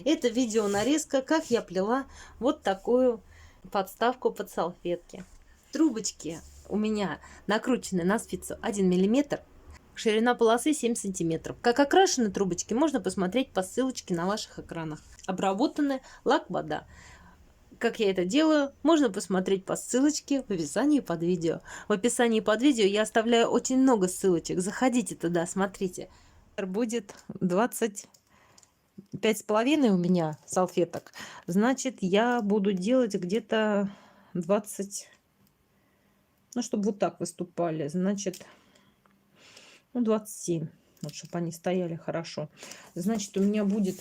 Это видео нарезка, как я плела вот такую подставку под салфетки. Трубочки у меня накручены на спицу 1 миллиметр, ширина полосы 7 сантиметров. Как окрашены трубочки, можно посмотреть по ссылочке на ваших экранах. Обработаны лак-вода. Как я это делаю, можно посмотреть по ссылочке в описании под видео. В описании под видео я оставляю очень много ссылочек. Заходите туда, смотрите. Будет 25,5 у меня салфеток. Значит, я буду делать где-то 20, ну, чтобы вот так выступали. Значит, ну, 27. Вот, чтобы они стояли хорошо. Значит, у меня будет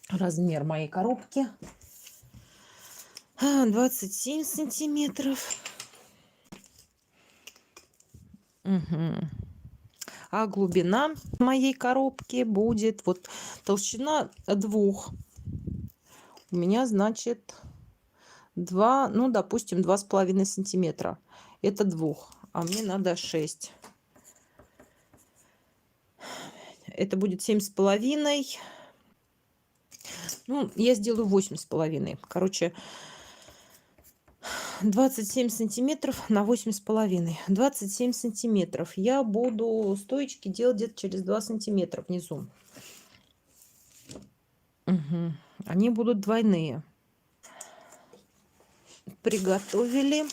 размер моей коробки 27 сантиметров. Угу. А глубина моей коробки будет вот толщина 2. У меня, значит, 2, ну, допустим, 2,5 сантиметра. Это 2, а мне надо 6. Это будет 7,5. Ну, я сделаю 8,5. Короче, 27 сантиметров на 8,5. 27 сантиметров. Я буду стоечки делать где-то через 2 сантиметра внизу. Угу. Они будут двойные. Приготовили.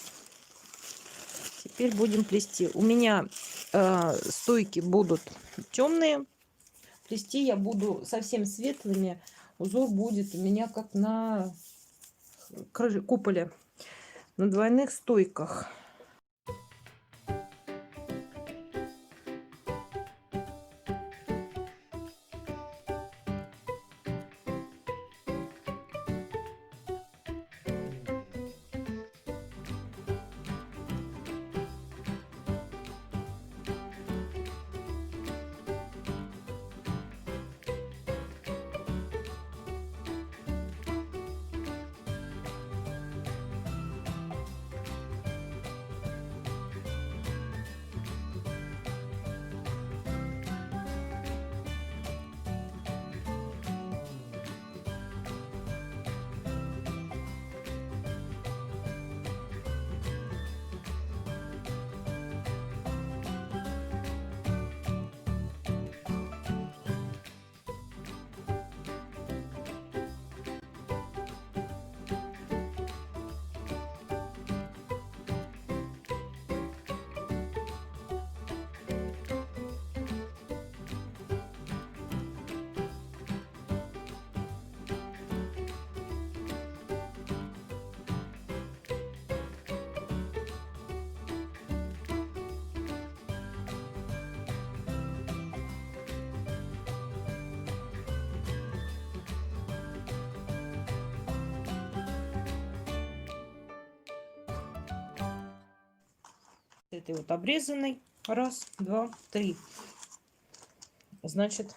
Теперь будем плести. У меня стойки будут темные. Плести я буду совсем светлыми. Узор будет у меня как на куполе, на двойных стойках. Этой вот обрезанной. Раз, два, три. Значит,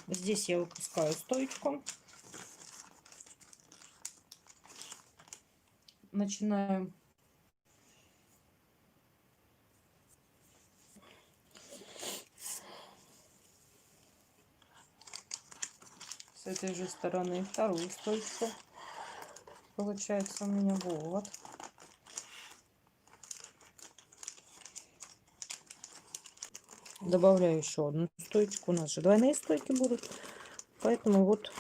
здесь я выпускаю стоечку. Начинаю с этой же стороны вторую стойку. Получается у меня вот. Добавляю еще одну стоечку. У нас же двойные стойки будут. Поэтому вот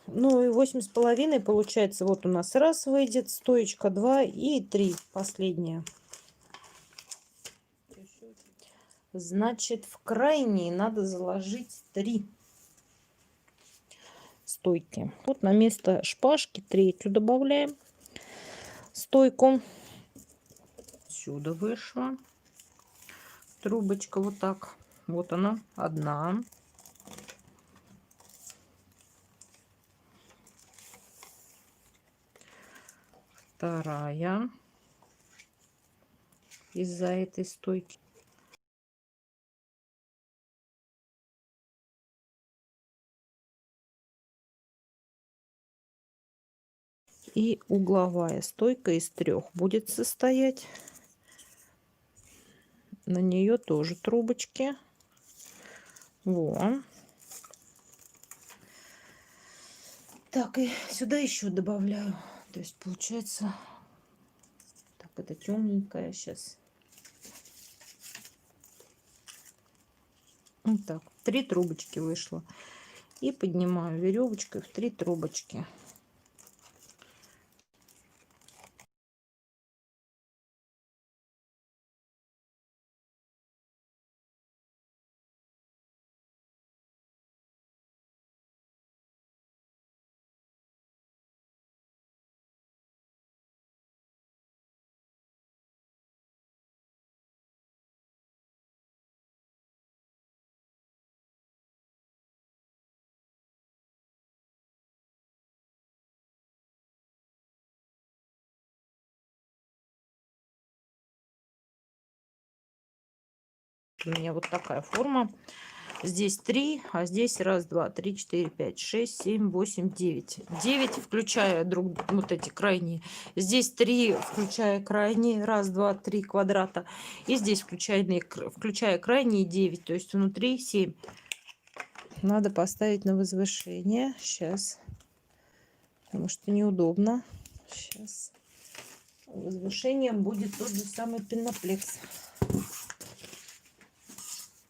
ну и 8,5 получается. Вот у нас раз выйдет стоечка, 2 и 3 последняя. Значит, в крайние надо заложить 3 стойки. Вот на место шпажки третью добавляем стойку. Сюда вышла трубочка вот так. Вот она, одна. Вторая из-за этой стойки. И угловая стойка из 3 будет состоять. На нее тоже трубочки. Вот. Так, и сюда еще добавляю. То есть получается... Так, это темненькая сейчас. Вот так. 3 трубочки вышло. И поднимаю веревочкой в 3 трубочки. У меня вот такая форма. Здесь 3, а здесь 1, 2, 3, 4, 5, 6, 7, 8, 9. 9, включая вот эти крайние. Здесь 3, включая крайние. 1, 2, 3 квадрата. И здесь включая крайние 9. То есть внутри 7. Надо поставить на возвышение. Сейчас. Потому что неудобно. Сейчас. Возвышением будет тот же самый пеноплекс.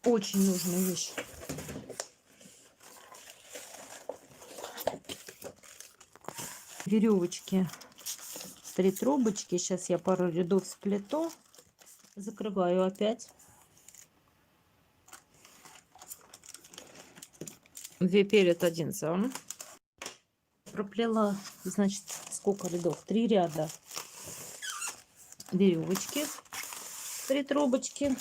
Очень нужная вещь. Веревочки, 3 трубочки. Сейчас я пару рядов сплету. Закрываю опять. 2 перед, 1 зам. Проплела, значит, сколько рядов? 3 ряда веревочки, 3 трубочки.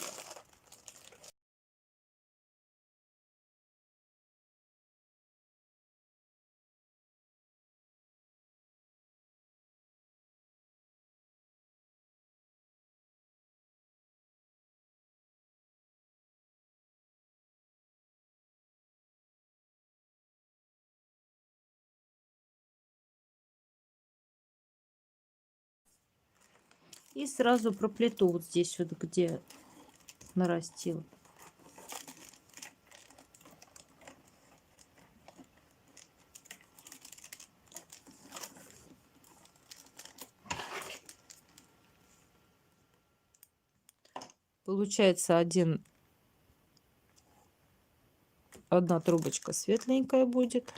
И сразу проплету вот здесь вот, где нарастил. Получается одна трубочка светленькая будет,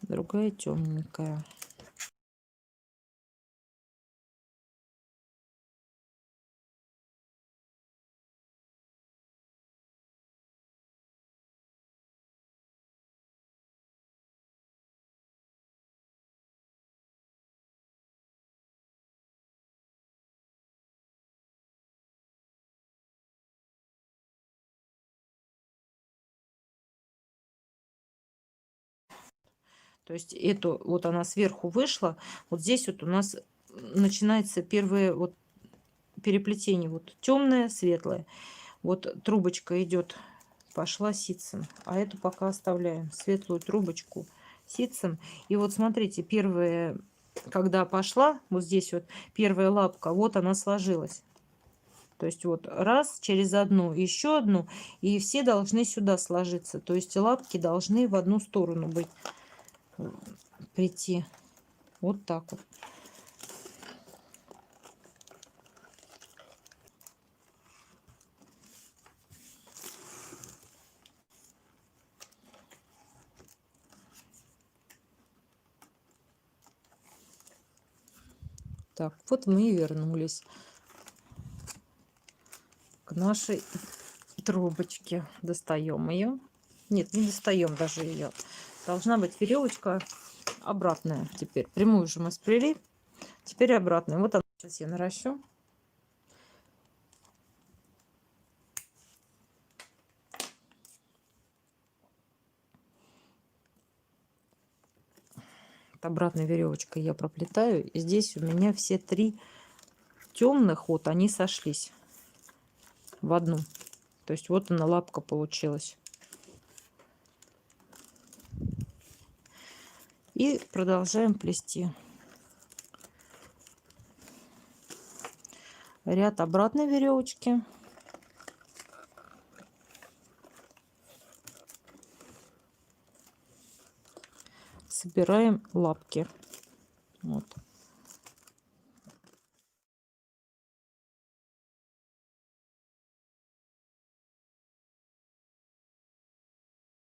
другая темненькая. То есть эту вот она сверху вышла. Вот здесь вот у нас начинается первое вот переплетение. Вот темное, светлое. Вот трубочка идет, пошла ситцем. А эту пока оставляем. Светлую трубочку ситцем. И вот смотрите, первая, когда пошла, вот здесь вот первая лапка, вот она сложилась. То есть вот раз, через одну, еще одну. И все должны сюда сложиться. То есть лапки должны в одну сторону быть. Прийти вот так вот. Так, вот мы и вернулись к нашей трубочке. Достаем ее. Нет, не достаем даже ее. Должна быть веревочка обратная. Теперь прямую же мы сплели. Теперь обратная. Вот она. Сейчас я наращу. Обратной веревочкой я проплетаю. И здесь у меня все 3 темных вот они сошлись в одну. То есть вот она лапка получилась. И продолжаем плести ряд обратной веревочки. Собираем лапки. Вот.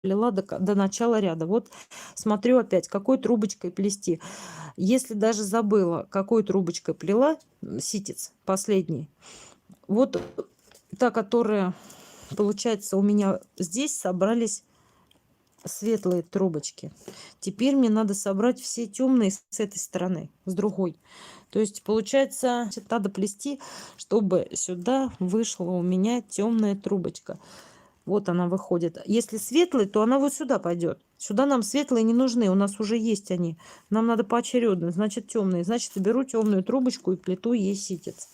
Плела до начала ряда. Вот смотрю опять, какой трубочкой плести. Если даже забыла, какой трубочкой плела, ситец последний, вот та, которая, получается, у меня здесь собрались светлые трубочки. Теперь мне надо собрать все темные с этой стороны, с другой. То есть, получается, надо плести, чтобы сюда вышла у меня темная трубочка. Вот она выходит. Если светлый, то она вот сюда пойдет. Сюда нам светлые не нужны, у нас уже есть они. Нам надо поочередно, значит темные. Значит, беру темную трубочку и плету ей ситец.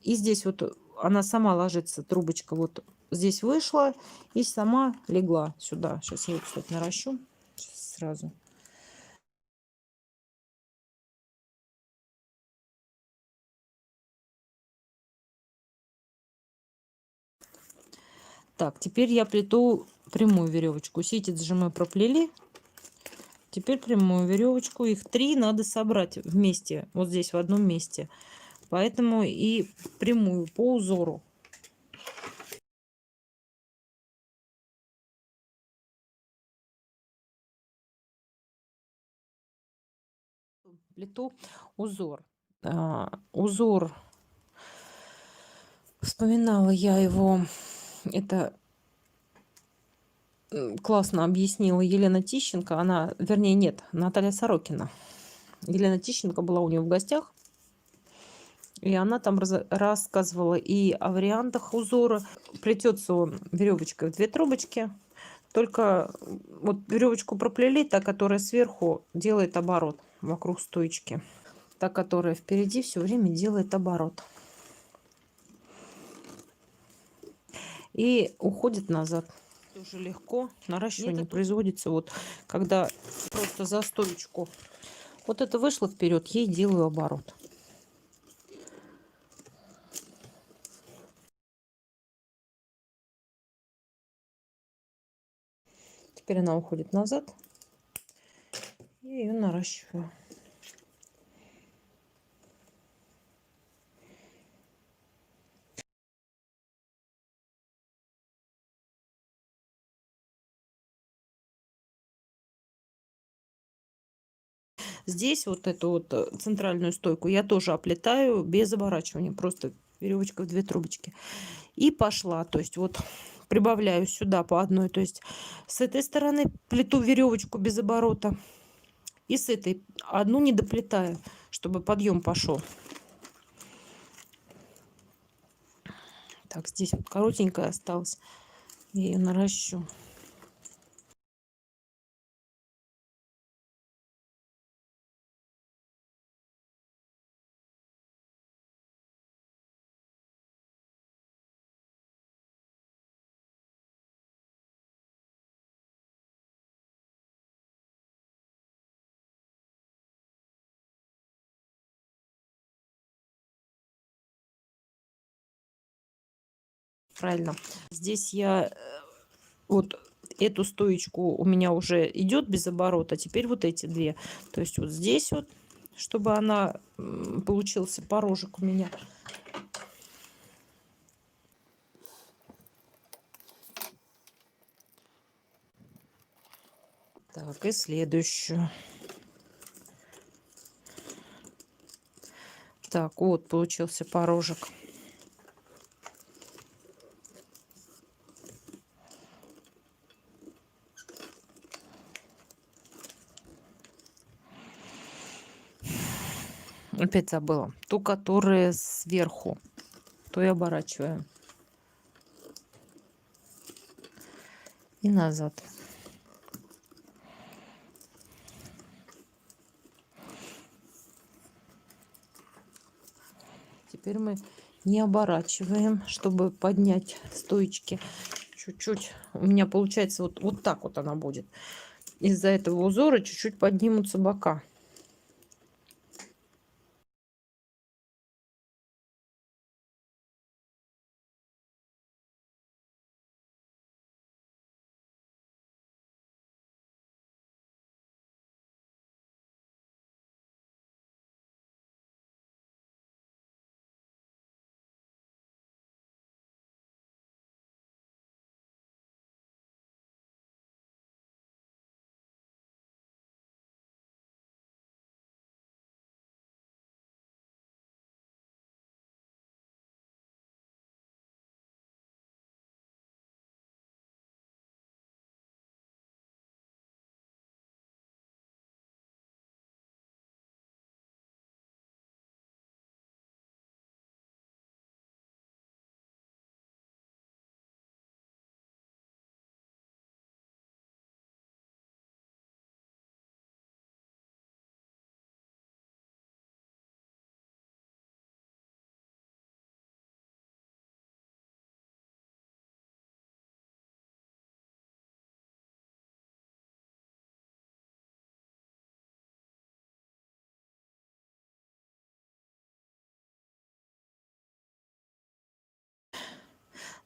И здесь вот она сама ложится, трубочка вот здесь вышла и сама легла сюда. Сейчас я ее, кстати, наращу. Сейчас сразу. Так, теперь я плету прямую веревочку. Ситец же мы проплели. Теперь прямую веревочку. Их 3 надо собрать вместе. Вот здесь в одном месте. Поэтому и прямую по узору. Плету узор. Узор. Вспоминала я его. Это классно объяснила Елена Тищенко. Она, вернее, нет, Наталья Сорокина. Елена Тищенко была у нее в гостях. И она там рассказывала и о вариантах узора. Плетется он веревочкой в 2 трубочки. Только вот веревочку проплели, та, которая сверху, делает оборот вокруг стоечки. Та, которая впереди, все время делает оборот. И уходит назад. Тоже легко. Наращивание производится вот когда просто за стоечку. Вот это вышло вперед, ей делаю оборот. Теперь она уходит назад. И ее наращиваю. Здесь вот эту вот центральную стойку я тоже оплетаю без оборачивания. Просто веревочка в 2 трубочки. И пошла. То есть вот прибавляю сюда по одной. То есть с этой стороны плету веревочку без оборота. И с этой одну не доплетаю, чтобы подъем пошел. Так, здесь вот коротенькая осталась. Я ее наращу. Правильно. Здесь я вот эту стоечку у меня уже идет без оборота. Теперь вот эти 2. То есть вот здесь вот, чтобы она получился порожек у меня. Так, и следующую. Так, вот получился порожек. Опять забыла. Ту, которая сверху. То и оборачиваем. И назад. Теперь мы не оборачиваем, чтобы поднять стоечки. Чуть-чуть у меня получается вот так вот она будет. Из-за этого узора чуть-чуть поднимутся бока.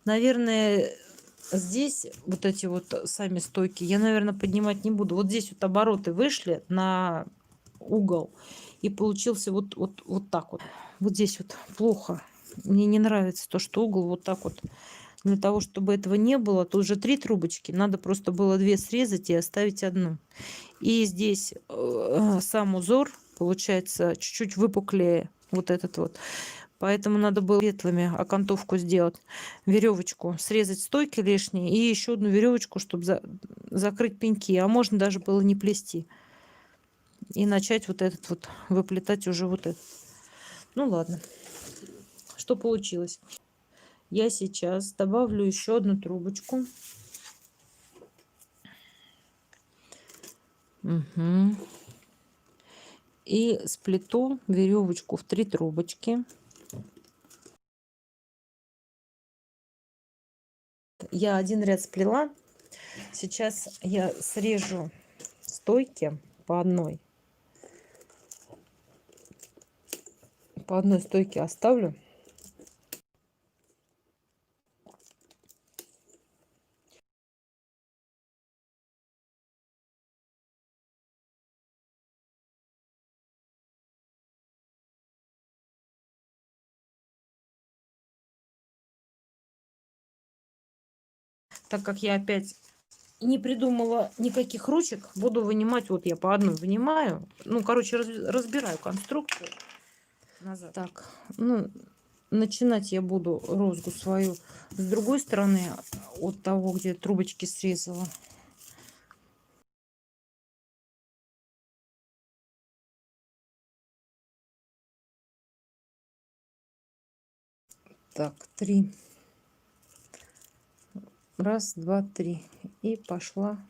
Наверное, здесь вот эти вот сами стойки я, наверное, поднимать не буду. Вот здесь вот обороты вышли на угол. И получился вот так вот. Вот здесь вот плохо. Мне не нравится то, что угол вот так вот. Для того, чтобы этого не было, то уже 3 трубочки. Надо просто было 2 срезать и оставить одну. И здесь сам узор получается чуть-чуть выпуклее. Вот этот вот. Поэтому надо было петлами окантовку сделать. Веревочку срезать стойки лишние. И еще одну веревочку, чтобы закрыть пеньки. А можно даже было не плести. И начать вот этот вот выплетать уже вот это. Ну ладно. Что получилось? Я сейчас добавлю еще одну трубочку. Угу. И сплету веревочку в 3 трубочки. Я один ряд сплела. Сейчас я срежу стойки по одной. По одной стойке оставлю. Так как я опять не придумала никаких ручек, буду вынимать. Вот я по одной вынимаю. Ну, короче, разбираю конструкцию назад. Так, ну, начинать я буду розгу свою с другой стороны от того, где трубочки срезала. Так, 3. Раз, два, 3. И пошла.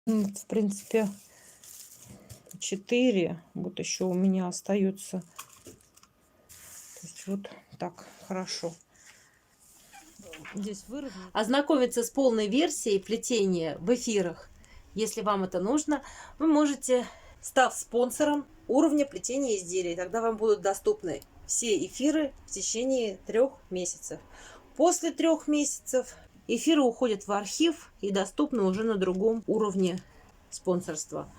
В принципе, 4. Вот еще у меня остается. То есть вот так хорошо. Здесь выровнять. Ознакомиться с полной версией плетения в эфирах, если вам это нужно, вы можете, став спонсором уровня плетения изделий. Тогда вам будут доступны все эфиры в течение 3 месяцев. После 3 месяцев эфиры уходят в архив и доступны уже на другом уровне спонсорства.